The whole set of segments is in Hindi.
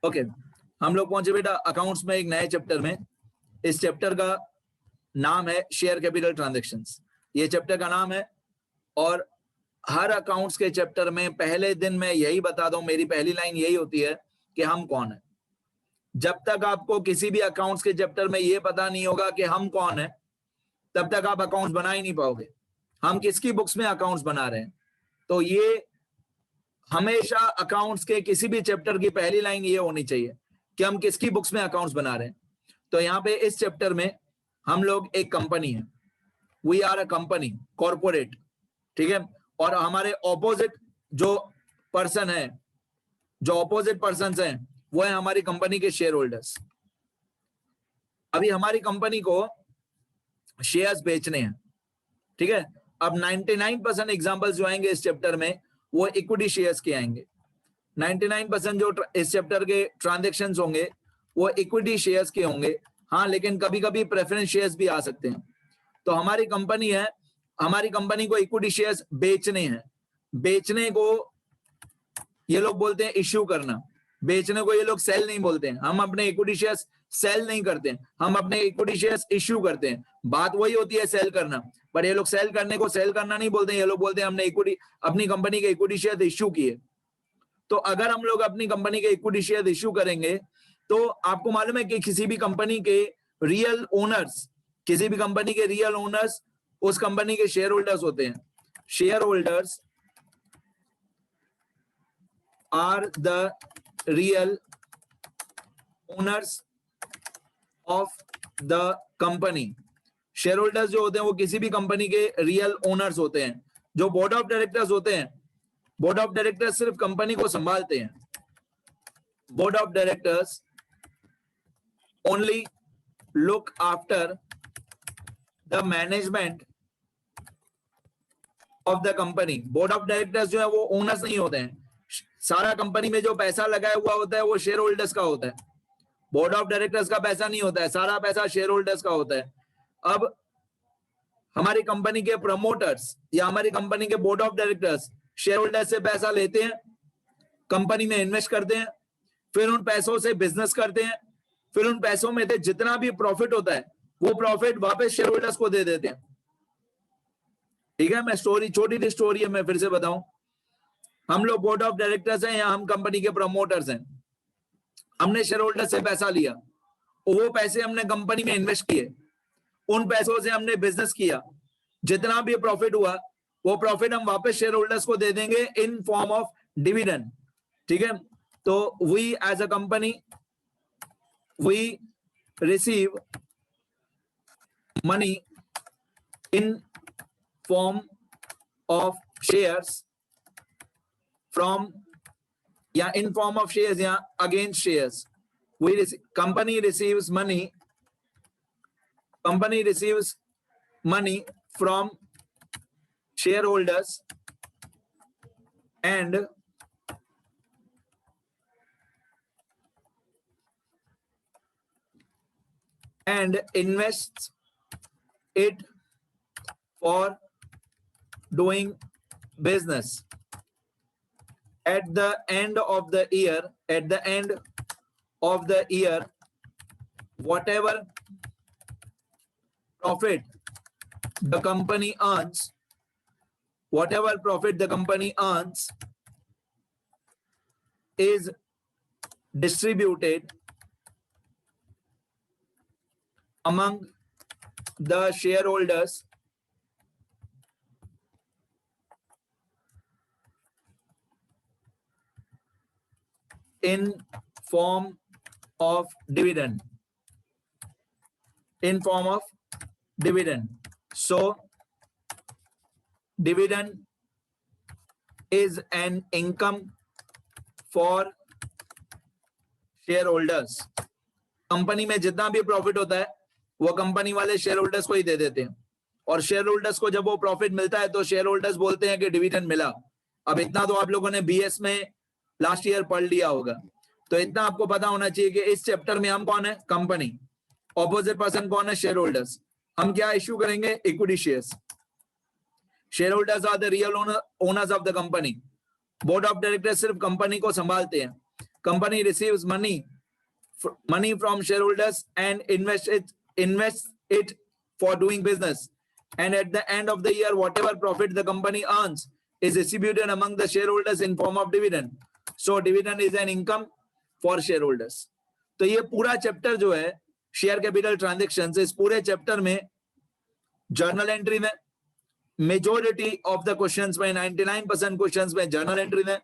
ओके, हम लोग पहुंचे बेटा अकाउंट्स में एक नए चैप्टर में। इस चैप्टर का नाम है शेयर कैपिटल ट्रांजैक्शंस। ये चैप्टर का नाम है और हर अकाउंट्स के चैप्टर में पहले दिन मैं यही बता दूं, मेरी पहली लाइन यही होती है कि हम कौन है। जब तक आपको किसी भी अकाउंट्स के चैप्टर में ये पता नहीं होगा कि हम कौन है, तब तक आप अकाउंट्स बना ही नहीं पाओगे। हम किसकी बुक्स में अकाउंट्स बना रहे हैं, तो ये हमेशा अकाउंट्स के किसी भी चैप्टर की पहली लाइन ये होनी चाहिए कि हम किसकी बुक्स में अकाउंट्स बना रहे हैं। तो यहाँ पे इस चैप्टर में हम लोग एक कंपनी है, we are a company, corporate, ठीक है। और हमारे ऑपोजिट जो पर्सन है, जो ऑपोजिट पर्सन हैं, वो है हमारी कंपनी के शेयर होल्डर्स। अभी हमारी कंपनी को शेयर्स बेचने हैं, ठीक है। अब 99% एग्जांपल्स जो आएंगे इस चैप्टर में वो इक्विटी शेयर्स के आएंगे। 99% जो इस चैप्टर के ट्रांजैक्शंस होंगे वो इक्विटी शेयर्स के होंगे। हाँ, लेकिन कभी कभी प्रेफरेंस शेयर्स भी आ सकते हैं। तो हमारी कंपनी है, हमारी कंपनी को इक्विटी शेयर्स बेचने हैं। बेचने को ये लोग बोलते हैं इश्यू करना, बेचने को ये लोग सेल नहीं बोलते हैं। हम अपने इक्विटी शेयर्स सेल नहीं करते हैं, हम अपने इक्विटी शेयर्स इश्यू करते हैं। बात वही होती है सेल करना, पर ये लोग सेल करने को सेल करना नहीं बोलते हैं। ये लोग बोलते हैं हमने इक्विटी, अपनी कंपनी के इक्विटी शेयर इश्यू किए। तो अगर हम लोग अपनी कंपनी के इक्विटी शेयर इश्यू करेंगे तो आपको मालूम है कि किसी भी कंपनी के रियल ओनर्स, किसी भी कंपनी के रियल ओनर्स उस कंपनी के शेयर होल्डर्स होते हैं। Share holders are the real owners of the company. Share holders जो होते हैं वो किसी भी कंपनी के रियल ओनर्स होते हैं। जो बोर्ड ऑफ डायरेक्टर्स होते हैं, बोर्ड ऑफ डायरेक्टर्स सिर्फ कंपनी को संभालते हैं। Board of directors only look after the management of the company. Board of directors जो है वो ओनर्स नहीं होते हैं। सारा कंपनी में जो पैसा लगाया हुआ होता है वो शेयर होल्डर्स का होता है, बोर्ड ऑफ डायरेक्टर्स का पैसा नहीं होता है। सारा पैसा शेयर होल्डर्स का होता है। अब हमारी कंपनी के प्रमोटर्स या हमारी कंपनी के board of directors share holders से पैसा लेते हैं, कंपनी में इन्वेस्ट करते हैं, फिर उन पैसों से बिजनेस करते हैं, फिर उन पैसों में से जितना भी प्रॉफिट होता है वो प्रॉफिट वापस शेयर होल्डर्स को दे देते हैं। ठीक है, मैं स्टोरी, छोटी सी स्टोरी है, मैं फिर से बताऊं। हम लोग बोर्ड ऑफ डायरेक्टर्स हैं या हम कंपनी के प्रमोटर्स हैं। हमने शेयर होल्डर से पैसा लिया, वो पैसे हमने कंपनी में इन्वेस्ट किए, उन पैसों से हमने बिजनेस किया, जितना भी प्रॉफिट हुआ वो प्रॉफिट हम वापस शेयर होल्डर्स को दे देंगे इन फॉर्म ऑफ डिविडेंड। ठीक है, तो we as a company we receive money in form of shares from या in form of shares या against shares. Company receives money from shareholders and invests it for doing business. At the end of the year, whatever profit the company earns is distributed among the shareholders in form of dividend. So dividend is an income for shareholders. Company में जितना भी प्रॉफिट होता है वो कंपनी वाले शेयर होल्डर्स को ही दे देते हैं, और शेयर होल्डर्स को जब वो प्रॉफिट मिलता है तो शेयर होल्डर्स बोलते हैं कि डिविडेंड मिला। अब इतना तो आप लोगों ने बीएस में लास्ट ईयर पढ़ लिया होगा, तो इतना आपको पता होना चाहिए कि इस चैप्टर में हम कौन है, कंपनी, ऑपोजिट पर्सन कौन है, शेयर होल्डर्स। हम क्या इश्यू करेंगे, equity shares. Share holders are the real owners of the company. Board of directors सिर्फ कंपनी को संभालते हैं। company receives money from shareholders and invests it for doing business, and at the end of the year whatever profit the company earns is distributed among the shareholders in form of dividend. So dividend is an income for shareholders. तो ये पूरा चैप्टर जो है शेयर कैपिटल ट्रांजैक्शंस, इस पूरे चैप्टर में जर्नल एंट्री में मेजॉरिटी ऑफ द क्वेश्चंस में 99% क्वेश्चंस में जर्नल एंट्री में,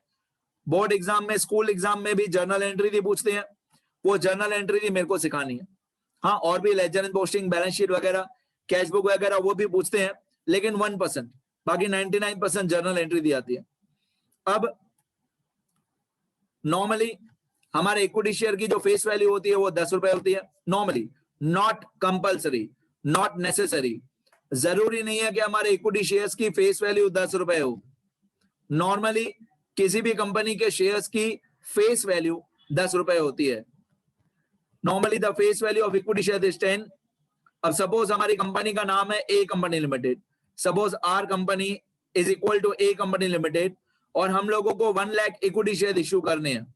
बोर्ड एग्जाम में स्कूल एग्जाम में भी जर्नल एंट्री भी पूछते हैं, वो जर्नल एंट्री भी मेरे को सिखानी है। हाँ, और भी ledger and posting, balance sheet वगैरह, कैश बुक वगैरह वो भी पूछते हैं, लेकिन 1%, बाकी 99% जर्नल एंट्री दी आती है। अब नॉर्मली हमारे इक्विटी शेयर की जो फेस वैल्यू होती है वो 10 रुपए होती है normally, not compulsory, not necessary. जरूरी नहीं है कि हमारे इक्विटी शेयर्स की फेस वैल्यू 10 रुपए हो। नॉर्मली किसी भी कंपनी के शेयर्स की फेस वैल्यू 10 रुपए होती है। Normally the face value of equity share is 10। अब सपोज हमारी कंपनी का नाम है A company limited, suppose our company is equal to A company limited, और हम लोगों को 1 लाख इक्विटी शेयर इश्यू करने हैं।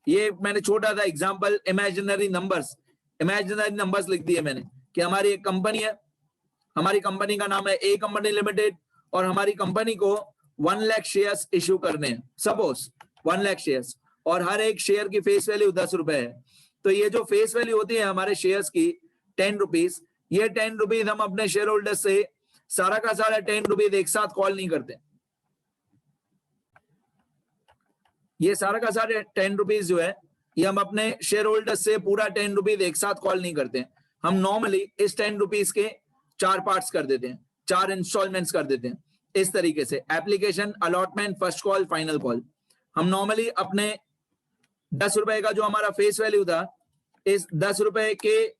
ये मैंने छोटा सा एग्जांपल इमेजिनरी नंबर्स लिख दिए मैंने कि हमारी एक कंपनी है, हमारी कंपनी का नाम है ए कंपनी लिमिटेड, और हमारी कंपनी को 1 लाख शेयर्स इश्यू करने हैं, सपोज 1 लाख शेयर्स, और हर एक शेयर की फेस वैल्यू 10 रुपए है। तो ये जो फेस वैल्यू होती है हमारे शेयर्स की 10 रुपीज, ये 10 रुपीज हम अपने शेयर होल्डर से सारा का सारा 10 रुपीज एक साथ कॉल नहीं करते। ये सारा का सारा 10 रुपीज जो है ये हम अपने शेयर होल्डर से पूरा 10 रुपीज एक साथ कॉल नहीं करते। हम नॉर्मली इस 10 रुपीज के 4 पार्ट्स कर देते हैं, 4 इंस्टॉलमेंट्स कर देते हैं इस तरीके से, application, allotment, first call, final call. हम नॉर्मली अपने 10 रुपए का जो हमारा फेस वैल्यू था, इस 10 रुपए के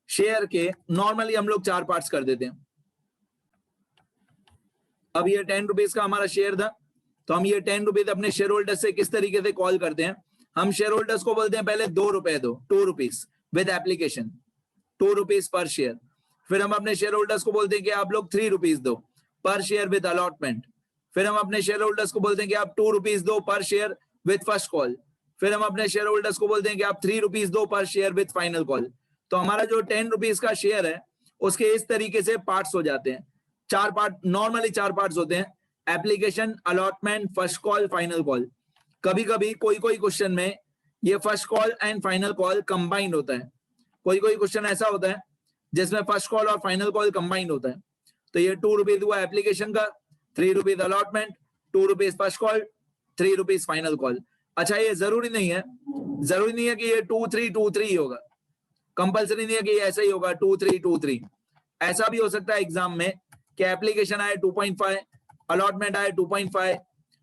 शेयर के नॉर्मली हम लोग 4 पार्ट्स कर देते हैं। अब ये 10 रुपीज का हमारा शेयर था, तो हम ये 10 रुपीज अपने शेयर होल्डर से किस तरीके से कॉल करते हैं। हम शेयर होल्डर्स को बोलते हैं पहले 2 रुपए दो, 2 rupees with application, 2 rupees per share. फिर हम अपने शेयर होल्डर्स को बोलते हैं कि आप लोग 3 रुपीज दो पर शेयर विद अलॉटमेंट। फिर हम अपने शेयर होल्डर्स को बोलते हैं कि आप 2 रुपीज दो पर शेयर विद फर्स्ट कॉल। फिर हम अपने शेयर होल्डर्स को बोलते हैं कि आप 3 रुपीज दो पर शेयर विद फाइनल कॉल। तो हमारा जो 10 रुपीज का शेयर है उसके इस तरीके से पार्ट्स हो जाते हैं, 4 पार्ट, नॉर्मली 4 पार्ट्स होते हैं, application, allotment, first call, final call. कभी कभी कोई क्वेश्चन में ये first call and final call combined होता है, कोई क्वेश्चन ऐसा होता है जिसमें फर्स्ट कॉल और फाइनल कॉल कंबाइंड होता है। तो ये 2 रुपीज हुआ एप्लीकेशन का, 3 rupees allotment, 2 rupees first call, 3 rupees final call. अच्छा, ये जरूरी नहीं है कि ये 2-3-2-3 होगा, कंपल्सरी नहीं है कि ये ऐसा ही होगा 2-3-2-3। ऐसा भी हो सकता है एग्जाम में कि एप्लीकेशन आए 2.5, अलॉटमेंट आए 2.5,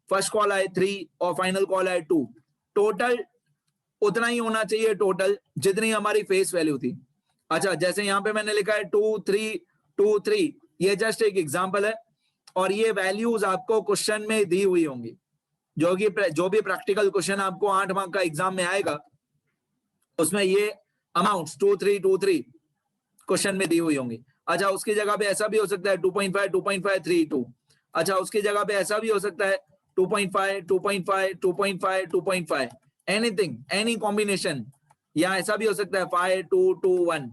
फर्स्ट कॉल आए 3 और फाइनल कॉल आए 2। टोटल उतना ही होना चाहिए टोटल जितनी हमारी फेस वैल्यू थी। अच्छा, जैसे यहाँ पे मैंने लिखा है 2-3-2-3, ये जस्ट एक एग्जांपल है, और ये वैल्यूज आपको क्वेश्चन में दी हुई होंगी। जो भी प्रैक्टिकल क्वेश्चन आपको 8 मार्क का एग्जाम में आएगा उसमें ये अमाउंट्स 2-3-2-3 क्वेश्चन में दी हुई होंगी। अच्छा, उसकी जगह पे ऐसा भी हो सकता है 2.5-2.5-3-2। अच्छा, उसकी जगह पे ऐसा भी हो सकता है 2.5-2.5-2.5-2.5, एनीथिंग, एनी कॉम्बिनेशन, या ऐसा भी हो सकता है 5-2-2-1।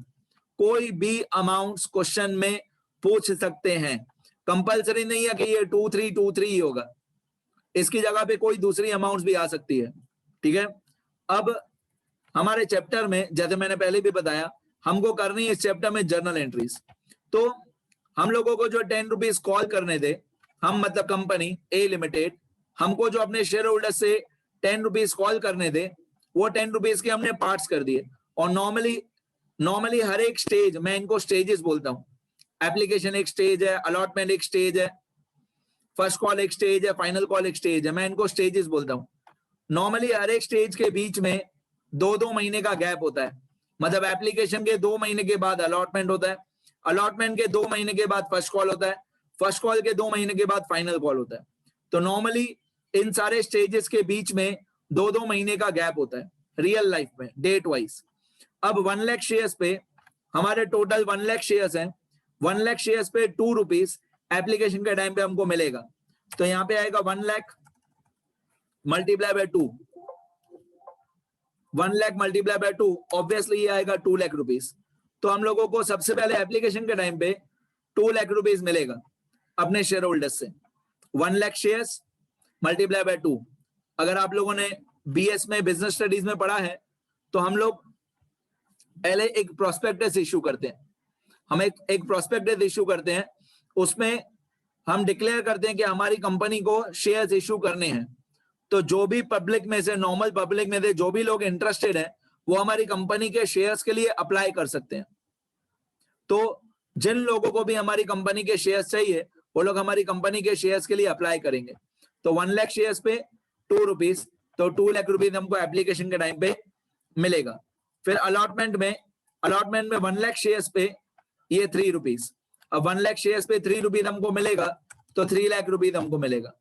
कोई भी अमाउंट्स क्वेश्चन में पूछ सकते हैं, कंपल्सरी नहीं है कि ये 2-3-2-3 ही होगा, इसकी जगह पे कोई दूसरी अमाउंट्स भी आ सकती है। ठीक है, अब हमारे चैप्टर में जैसे मैंने पहले भी बताया हमको करनी है इस चैप्टर में जर्नल एंट्रीज। तो हम लोगों को जो 10 रुपीज कॉल करने थे, हम मतलब कंपनी ए लिमिटेड, हमको जो अपने शेयर होल्डर से 10 रुपीज कॉल करने थे वो 10 रुपीज के हमने पार्ट्स कर दिए। और नॉर्मली हर एक स्टेज, मैं इनको स्टेजेस बोलता हूँ, एप्लीकेशन एक स्टेज है, अलॉटमेंट एक स्टेज है, फर्स्ट कॉल एक स्टेज है, फाइनल कॉल एक स्टेज है, मैं इनको स्टेजेस बोलता हूँ। नॉर्मली हर एक स्टेज के बीच में 2-2 महीने का गैप होता है, मतलब एप्लीकेशन के 2 महीने के बाद अलॉटमेंट होता है, अलॉटमेंट के 2 महीने के बाद फर्स्ट कॉल होता है, फर्स्ट कॉल के 2 महीने के बाद फाइनल कॉल होता है। तो नॉर्मली इन सारे स्टेजेस के बीच में 2-2 महीने का गैप होता है रियल लाइफ में, डेट वाइज। अब 1 लाख शेयर्स पे हमारे टोटल 1 लाख शेयर्स हैं, 1 लाख शेयर्स पे 2 रुपीज एप्लीकेशन के टाइम पे हमको मिलेगा। तो यहाँ पे आएगा 1 lakh multiply by 2, 1 lakh multiply by 2, obviously ये आएगा 2 लाख रुपीस। तो हम लोगों को सबसे पहले एप्लीकेशन के टाइम पे 2 लाख रुपीस मिलेगा अपने शेयर होल्डर्स से। 1 लाख शेयर्स मल्टीप्लाई बाय 2। अगर आप लोगों ने बीएस में बिजनेस स्टडीज में पढ़ा है तो हम लोग पहले एक प्रोस्पेक्टस इश्यू करते हैं। हम एक प्रोस्पेक्टस इश्यू करते हैं, उसमें हम डिक्लेयर करते हैं कि हमारी कंपनी को शेयर्स इश्यू करने हैं। तो जो भी पब्लिक में से, नॉर्मल पब्लिक में से जो भी लोग इंटरेस्टेड हैं वो हमारी कंपनी के शेयर्स के लिए अप्लाई कर सकते हैं। तो जिन लोगों को भी हमारी कंपनी के शेयर्स चाहिए वो लोग हमारी कंपनी के शेयर्स के लिए अप्लाई करेंगे। तो 1 लाख शेयर्स पे 2 रुपीस, तो 2 लाख रुपीस हमको एप्लीकेशन के टाइम पे मिलेगा। फिर अलॉटमेंट में 1 लाख शेयर्स पे ये 3 रुपीस। अब 1 लाख शेयर्स पे 3 रुपीस हमको मिलेगा तो 3 लाख रुपीस हमको मिलेगा।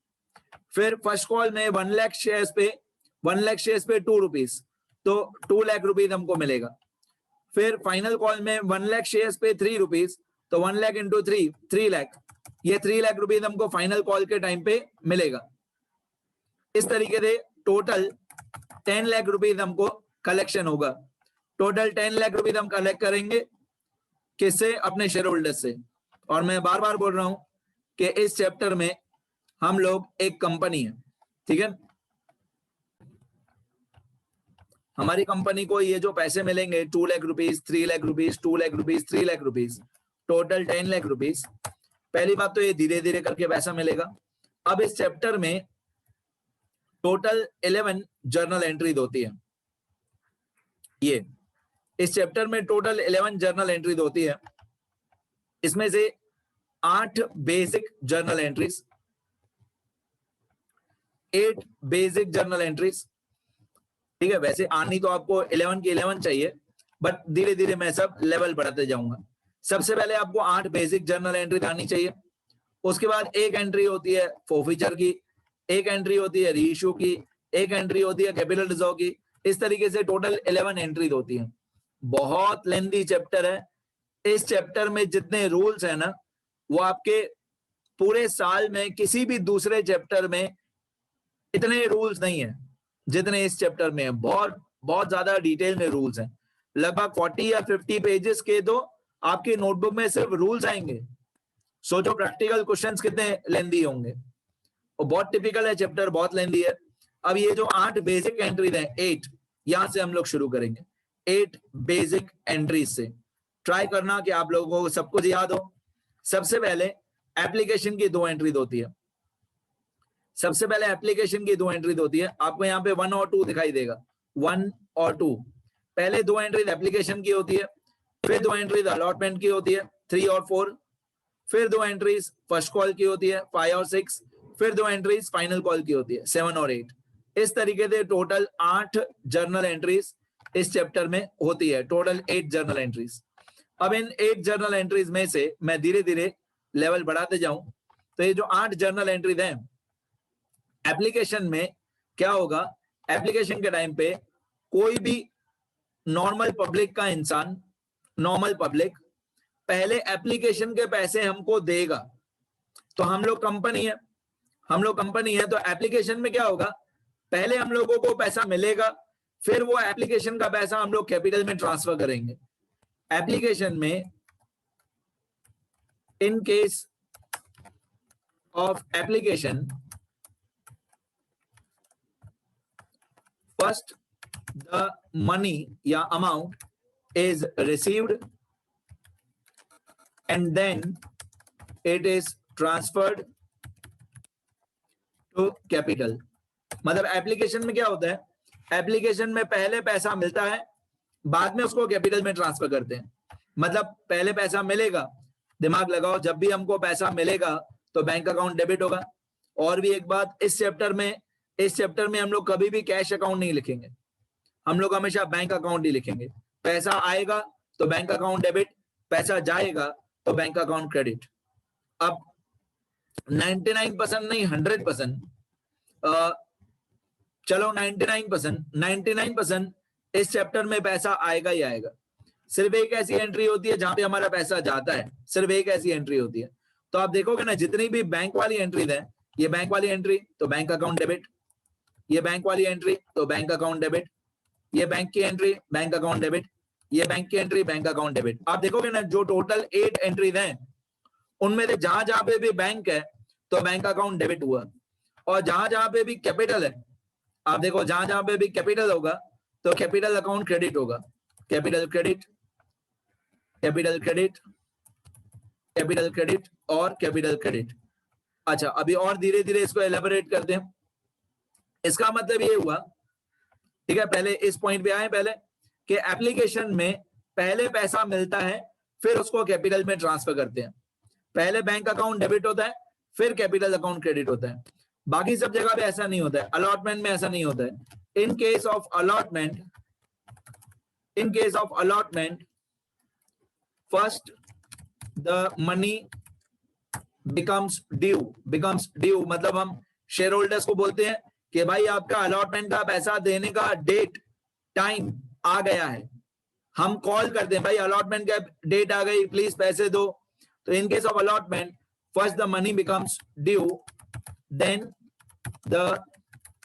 फिर फर्स्ट कॉल में 1 लाख शेयर्स पे 2 रुपीस, तो 2 लाख रुपीस हमको मिलेगा। फिर फाइनल कॉल में 1 लाख शेयर्स पे 3 रुपीस, तो 1 लाख इंटू 3 लाख, ये 3 लाख रुपीस हमको फाइनल कॉल के टाइम पे मिलेगा। इस तरीके से टोटल 10 लाख रुपीस हमको कलेक्शन होगा। टोटल 10 लाख रुपीस हम कलेक्ट करेंगे किससे? अपने शेयर होल्डर से। और मैं बार बार बोल रहा हूं कि इस चैप्टर में हम लोग एक कंपनी है, ठीक है। हमारी कंपनी को ये जो पैसे मिलेंगे 2 lakh rupees, 3 lakh rupees, 2 lakh rupees, 3 lakh rupees, total 10 lakh rupees. पहली बात तो ये धीरे धीरे करके पैसा मिलेगा। अब इस चैप्टर में टोटल 11 जर्नल एंट्रीज होती है। ये इस चैप्टर में टोटल 11 जर्नल एंट्रीज होती है। इसमें से 8 basic journal entries, 8 basic journal entries, ठीक है। वैसे आनी तो आपको 11 की 11 चाहिए, बट धीरे धीरे मैं सब लेवल बढ़ाते जाऊंगा। सबसे पहले आपको 8 बेसिक जर्नल एंट्री आनी चाहिए। उसके बाद एक एंट्री होती है फोरफीचर की, एक एंट्री होती है रीइश्यू की, एक एंट्री होती है कैपिटल रिजर्व की। इस तरीके से टोटल 11 एंट्रीज होती है। बहुत लेंथी चैप्टर है। इस चैप्टर में जितने रूल्स है ना, वो आपके पूरे साल में किसी भी दूसरे चैप्टर में इतने रूल्स नहीं है जितने इस चैप्टर में है। बहुत बहुत ज्यादा डिटेल में रूल्स हैं। लगभग 40 या 50 पेजेस के तो आपके नोटबुक में सिर्फ रूल्स आएंगे। सोचो प्रैक्टिकल क्वेश्चंस कितने लेंदी होंगे। और बहुत टिपिकल है चैप्टर, बहुत लेंदी है। अब ये जो 8 बेसिक एंट्रीज हैं, 8, यहां से हम लोग शुरू करेंगे। 8 बेसिक एंट्रीज से ट्राई करना कि आप लोगों को सब कुछ याद हो। सबसे पहले एप्लीकेशन की 2 एंट्रीज होती है। सबसे पहले एप्लीकेशन की 2 एंट्रीज होती है। आपको यहाँ पे 1 और 2 दिखाई देगा, 1 और 2। पहले 2 एंट्रीज एप्लीकेशन की होती है, फिर 2 एंट्रीज अलॉटमेंट की होती है, 3 और 4। फिर 2 एंट्रीज फर्स्ट कॉल की होती है, 5 और 6। फिर 2 एंट्रीज फाइनल कॉल की होती है, 7 और 8। इस तरीके से टोटल 8 जर्नल एंट्रीज इस चैप्टर में होती है। Total 8 journal entries. अब इन 8 जर्नल एंट्रीज में से मैं धीरे धीरे लेवल बढ़ाते जाऊं। तो ये जो 8 जर्नल एंट्रीज हैं, एप्लीकेशन में क्या होगा? एप्लीकेशन के टाइम पे कोई भी नॉर्मल पब्लिक का इंसान, नॉर्मल पब्लिक पहले एप्लीकेशन के पैसे हमको देगा। तो हम लोग कंपनी है, तो एप्लीकेशन में क्या होगा? पहले हम लोगों को पैसा मिलेगा, फिर वो एप्लीकेशन का पैसा हम लोग कैपिटल में ट्रांसफर करेंगे। एप्लीकेशन में इन case of application, first the money या amount is received and then it is transferred to capital। मतलब एप्लीकेशन में क्या होता है? एप्लीकेशन में पहले पैसा मिलता है, बाद में उसको कैपिटल में ट्रांसफर करते हैं। मतलब पहले पैसा मिलेगा, दिमाग लगाओ, जब भी हमको पैसा मिलेगा तो बैंक अकाउंट डेबिट होगा। और भी एक बात, इस चैप्टर में हम लोग कभी भी कैश अकाउंट नहीं लिखेंगे, हम लोग हमेशा बैंक अकाउंट ही लिखेंगे। पैसा आएगा तो बैंक अकाउंट डेबिट, पैसा जाएगा तो बैंक अकाउंट क्रेडिट। अब 99% नहीं 100%, चलो 99% इस चैप्टर में पैसा आएगा ही आएगा। सिर्फ एक ऐसी एंट्री होती है जहां पे हमारा पैसा जाता है, सिर्फ एक ऐसी एंट्री होती है। तो आप देखोगे ना, जितनी भी बैंक वाली एंट्रीज है, ये बैंक वाली एंट्री तो बैंक अकाउंट डेबिट, ये बैंक वाली एंट्री तो बैंक अकाउंट डेबिट, ये बैंक की एंट्री, बैंक अकाउंट डेबिट, ये बैंक की एंट्री, बैंक अकाउंट डेबिट। आप देखोगे ना जो टोटल 8 एंट्रीज हैं उनमें से जहां जहां पे भी बैंक है तो बैंक अकाउंट डेबिट हुआ, और जहां जहां पे भी कैपिटल है, आप देखो जहां जहां पे भी कैपिटल होगा तो कैपिटल अकाउंट क्रेडिट होगा, capital credit, capital credit, capital credit और कैपिटल क्रेडिट। अच्छा, अभी और धीरे धीरे इसको एलेबोरेट करते हैं। इसका मतलब ये हुआ, ठीक है, पहले इस पॉइंट पे आए पहले कि एप्लीकेशन में पहले पैसा मिलता है फिर उसको कैपिटल में ट्रांसफर करते हैं। पहले बैंक अकाउंट डेबिट होता है फिर कैपिटल अकाउंट क्रेडिट होता है। बाकी सब जगह पे ऐसा नहीं होता है, अलॉटमेंट में ऐसा नहीं होता है। इन case of allotment, in case of allotment first the money becomes due, becomes due मतलब हम शेयर होल्डर्स को बोलते हैं कि भाई आपका अलॉटमेंट का पैसा देने का डेट, टाइम आ गया है। हम कॉल करते हैं, भाई अलॉटमेंट का डेट आ गई, प्लीज पैसे दो। तो in case of allotment first the money becomes due, then the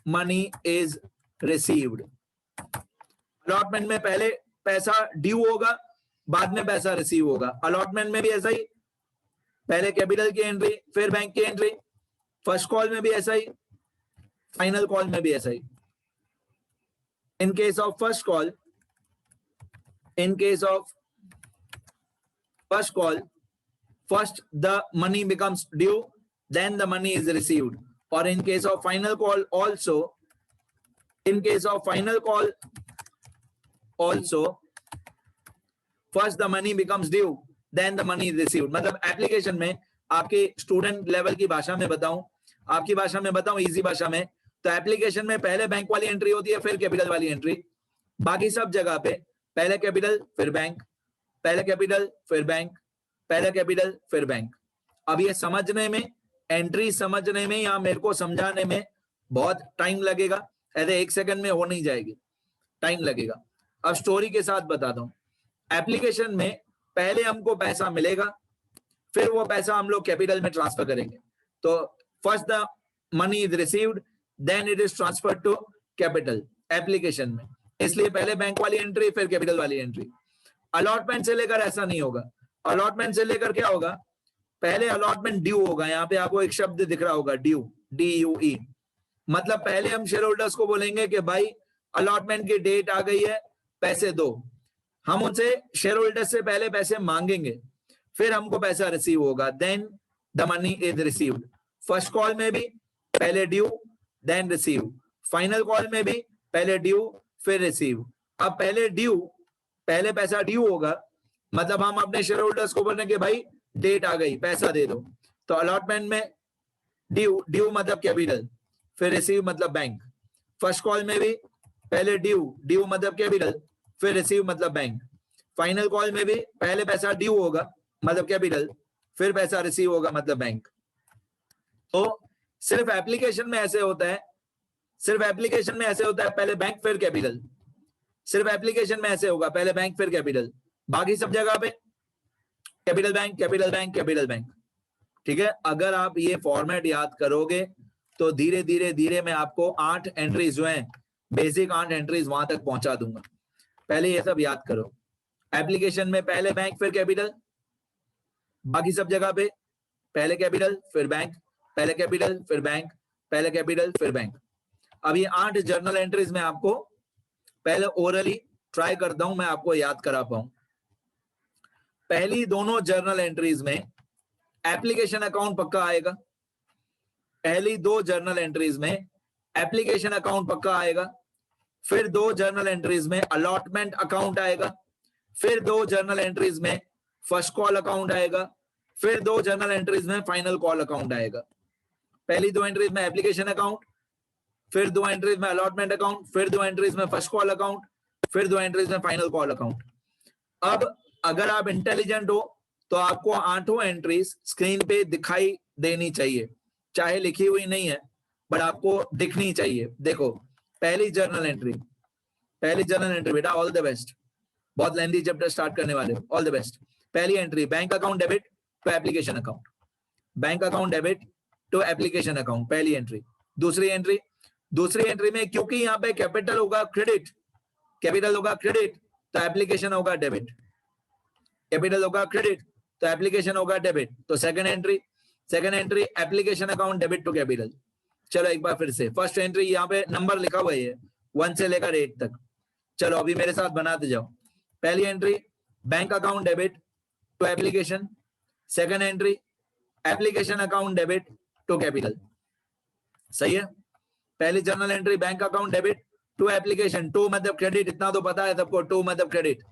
money is received. Allotment में पहले पैसा ड्यू होगा, बाद में पैसा रिसीव होगा। अलॉटमेंट में भी ऐसा ही, पहले कैपिटल की एंट्री फिर बैंक की एंट्री। फर्स्ट कॉल में भी ऐसा ही, फाइनल कॉल में भी ऐसा ही। In case of first call, in case of first call, first the money becomes due, then the money is received. Or in case of final call also, in case of final call also, first the money becomes due, then the money is received. मतलब एप्लीकेशन में आपके स्टूडेंट लेवल की भाषा में बताऊं, आपकी भाषा में बताऊं, इजी भाषा में, तो एप्लीकेशन में पहले बैंक वाली एंट्री होती है फिर कैपिटल वाली एंट्री। बाकी सब जगह पे पहले कैपिटल फिर बैंक, पहले कैपिटल फिर बैंक, पहले कैपिटल फिर बैंक। अब ये समझने में, एंट्री समझने में या मेरे को समझाने में बहुत टाइम लगेगा, ऐसे 1 सेकंड में हो नहीं जाएगी, टाइम लगेगा। अब स्टोरी के साथ बताता हूँ। एप्लीकेशन में पहले हमको पैसा मिलेगा फिर वो पैसा हम लोग कैपिटल में ट्रांसफर करेंगे। तो first the money is received then it is transferred to capital application में, इसलिए पहले बैंक वाली एंट्री फिर कैपिटल वाली एंट्री। अलॉटमेंट से लेकर ऐसा नहीं होगा। अलॉटमेंट से लेकर क्या होगा, पहले अलॉटमेंट ड्यू होगा, यहाँ पे आपको एक शब्द दिख रहा होगा ड्यू, DUE, मतलब पहले हम शेयर होल्डर्स को बोलेंगे कि भाई अलॉटमेंट की डेट आ गई है, पैसे दो। हम उनसे शेयर होल्डर्स से पहले पैसे मांगेंगे फिर हमको पैसा रिसीव होगा, then the money is received. First call में भी पहले due then receive, final call में भी पहले ड्यू फिर रिसीव। अब पहले ड्यू, पहले पैसा ड्यू होगा, मतलब हम अपने शेयर होल्डर्स को बोल रहे हैं कि भाई डेट आ गई, पैसा दे दो। तो अलॉटमेंट में ड्यू, ड्यू मतलब कैपिटल, फिर रिसीव मतलब बैंक। फर्स्ट कॉल में भी पहले ड्यू, ड्यू मतलब कैपिटल, फिर रिसीव मतलब बैंक। फाइनल कॉल में भी पहले पैसा ड्यू होगा मतलब कैपिटल, फिर पैसा रिसीव होगा मतलब बैंक। तो सिर्फ एप्लीकेशन में ऐसे होता है, सिर्फ एप्लीकेशन में ऐसे होता है पहले बैंक फिर कैपिटल, सिर्फ एप्लीकेशन में ऐसे होगा पहले बैंक फिर कैपिटल। बाकी सब जगह पे capital bank, capital bank, capital bank. ठीक है, अगर आप ये फॉर्मेट याद करोगे तो धीरे धीरे धीरे मैं आपको 8 एंट्रीज जो हैं, बेसिक 8 एंट्रीज वहां तक पहुंचा दूंगा। पहले ये सब याद करो, एप्लीकेशन में पहले बैंक फिर कैपिटल, बाकी सब जगह पे पहले कैपिटल फिर बैंक, पहले कैपिटल फिर बैंक, पहले कैपिटल फिर बैंक। अब ये 8 जर्नल एंट्रीज में आपको पहले ओरली ट्राई करता हूं, मैं आपको याद करा पाऊं। पहली दोनों जर्नल एंट्रीज में एप्लीकेशन अकाउंट पक्का आएगा, पहली 2 जर्नल एंट्रीज में एप्लीकेशन अकाउंट पक्का आएगा, फिर 2 जर्नल एंट्रीज में अलॉटमेंट अकाउंट आएगा, फिर 2 जर्नल एंट्रीज में फर्स्ट कॉल अकाउंट आएगा, फिर 2 जर्नल एंट्रीज में फाइनल कॉल अकाउंट आएगा। पहली 2 एंट्रीज में एप्लीकेशन अकाउंट, फिर 2 एंट्रीज में अलॉटमेंट अकाउंट, फिर 2 एंट्रीज में फर्स्ट कॉल अकाउंट, फिर 2 एंट्रीज में फाइनल कॉल अकाउंट। अब अगर आप इंटेलिजेंट हो तो आपको 8 एंट्रीज स्क्रीन पे दिखाई देनी चाहिए, चाहे लिखी हुई नहीं है बट आपको दिखनी चाहिए। देखो पहली जर्नल एंट्री, पहली जर्नल एंट्री बेटा, ऑल द बेस्ट, बहुत लेंथी चैप्टर स्टार्ट करने वाले, ऑल द बेस्ट। पहली entry bank account debit to application account, bank account debit to application account, पहली एंट्री। दूसरी एंट्री, दूसरी एंट्री में क्योंकि यहाँ पे कैपिटल होगा क्रेडिट, कैपिटल होगा क्रेडिट तो एप्लीकेशन होगा डेबिट, कैपिटल होगा क्रेडिट तो एप्लीकेशन होगा डेबिट। तो second entry application account debit to capital. चलो एक बार फिर से, फर्स्ट एंट्री यहाँ पे नंबर लिखा हुआ है 1 से लेकर 8 तक। चलो अभी मेरे साथ बनाते जाओ। पहली entry bank account debit to application, second entry application account debit to capital. सही है। पहली journal entry bank account debit to application, to मतलब क्रेडिट, इतना तो पता है सबको, टू मतलब क्रेडिट।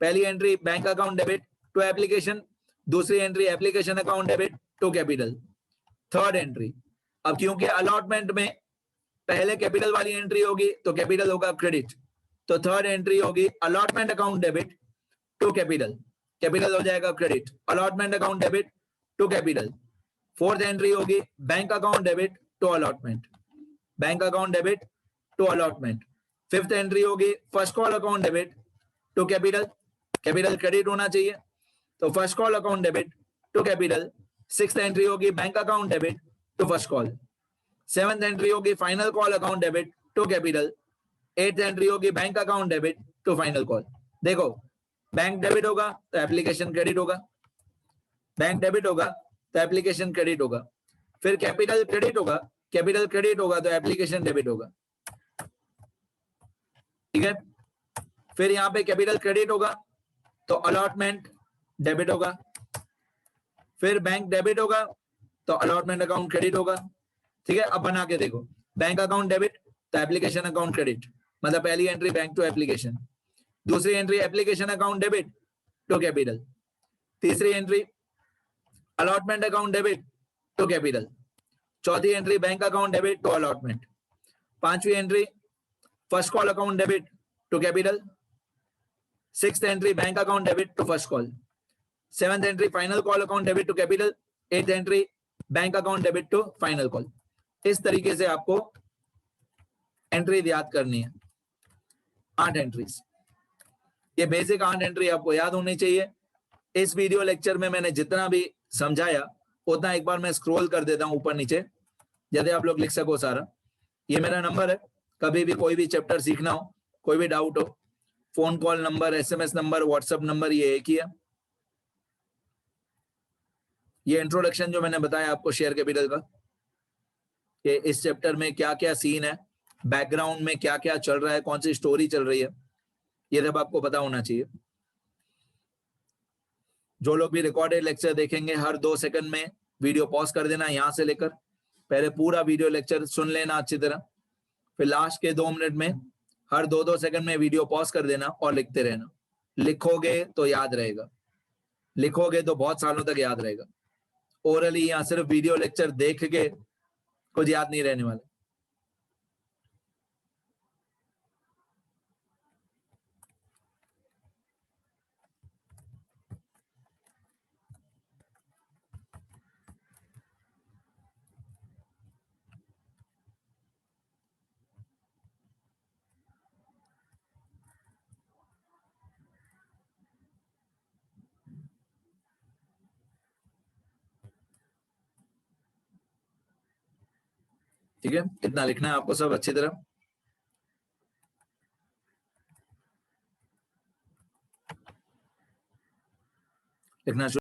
पहली entry bank account debit to application, दूसरी entry application account debit to capital. Third entry, अब क्योंकि अलॉटमेंट में पहले कैपिटल वाली एंट्री होगी तो कैपिटल होगा क्रेडिट, तो थर्ड एंट्री होगी allotment account debit to capital, capital हो जाएगा credit, allotment account debit to capital. Fourth entry होगी bank account debit to allotment, bank account debit to allotment. Fifth entry होगी first call account debit to capital, capital credit होना चाहिए तो first call account debit to capital. Sixth entry होगी bank account debit to first call. Seventh entry होगी final call account debit to capital. Eighth entry होगी bank account debit to final call. देखो बैंक डेबिट होगा तो एप्लीकेशन क्रेडिट होगा, बैंक डेबिट होगा तो एप्लीकेशन क्रेडिट होगा, फिर कैपिटल क्रेडिट होगा, कैपिटल क्रेडिट होगा तो एप्लीकेशन डेबिट होगा। ठीक है। फिर यहाँ पे कैपिटल क्रेडिट होगा तो अलॉटमेंट डेबिट होगा, फिर बैंक डेबिट होगा तो अलॉटमेंट अकाउंट क्रेडिट होगा। ठीक है। अब बना के देखो, बैंक अकाउंट डेबिट तो एप्लीकेशन अकाउंट क्रेडिट, मतलब पहली एंट्री बैंक टू एप्लीकेशन, दूसरी entry application account debit to capital, तीसरी entry allotment account debit to capital, चौथी entry bank account debit to allotment, पांचवी entry first call account debit to capital, sixth entry bank account debit to first call, seventh entry final call account debit to capital, eighth entry bank account debit to final call. इस तरीके से आपको एंट्री याद करनी है, 8 एंट्रीज। ये बेसिक 8 एंट्री आपको याद होनी चाहिए। इस वीडियो लेक्चर में मैंने जितना भी समझाया उतना एक बार मैं स्क्रॉल कर देता हूं ऊपर नीचे, जैसे आप लोग लिख सको सारा। ये मेरा नंबर है, कभी भी कोई भी चैप्टर सीखना हो, कोई भी डाउट हो, phone call number, SMS number, WhatsApp number, ये एक ही है। ये इंट्रोडक्शन जो मैंने बताया आपको शेयर कैपिटल का, कि इस चैप्टर में क्या क्या सीन है, बैकग्राउंड में क्या क्या चल रहा है, कौन सी स्टोरी चल रही है, ये सब आपको पता होना चाहिए। जो लोग भी रिकॉर्डेड लेक्चर देखेंगे, हर 2 सेकंड में वीडियो पॉज कर देना, यहां से लेकर पहले पूरा वीडियो लेक्चर सुन लेना अच्छी तरह, फिर लास्ट के 2 मिनट में हर 2-2 सेकंड में वीडियो पॉज कर देना और लिखते रहना। लिखोगे तो याद रहेगा, लिखोगे तो बहुत सालों तक याद रहेगा। ओरली या सिर्फ वीडियो लेक्चर देख के कुछ याद नहीं रहने वाला। ठीक है, इतना लिखना है आपको सब अच्छी तरह लिखना।